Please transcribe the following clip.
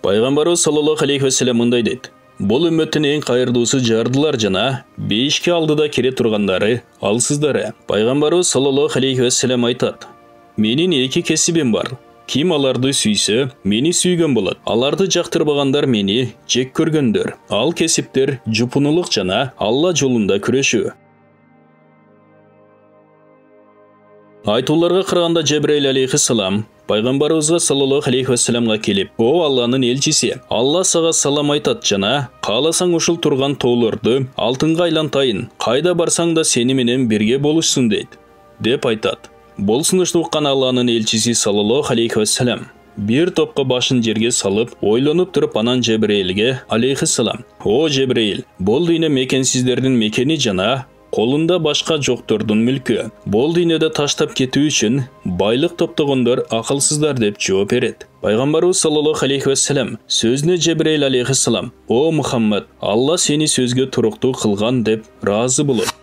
Пайгамбарыбыз саллаллаху алейхи ва саллям мындай дейт: Бұл үмметтің ең қайырдуысы жардылар жана, бейішке алдыда кере тұрғандары, алсыздары. Пайғамбарыбыз саллаллаху алейхи ва саллям айтат: Менің екі кесібім бар. Ким аларды сүйсе, мені сүйген болады. Аларды жақтырбағандар мені жек көргендер. Ал кесіптер жупунулық жана Алла жолында күрөшүү. Айтуларға қарағанда Жебрейл алейхиссалам Пайғамбарыбызға саллаллаху алейхи ва саллямға келіп: О Алланың елчisi, Алла саға салам айтат жана, қаласаң ушул турган тоолорду алтынга айлантайын, қайда барсаң да сени менен бирге болушсун дейт, деп айтат. Бұл сунушту уккан Алланын елчisi саллаллаху алейхи ва саллям бир топқа башын жерге салып, ойлонуп туруп анан Жебрейлге алейхиссалам: О Жебрейл, бул дүйнө мекенсиздердин мекени жана қолында башка жоктордун мүлкү. Бул дүйнөдө таштап кетүү үчүн байлык топтогондор акылсыздар деп жооп берет. Пайгамбарыбыз саллаллаху алейхи ва саллям сөзүнө Жебрейл алейхиссалам: О Мухаммад, Алла сени сөзгө туруктуу кылган деп ыраазы болот.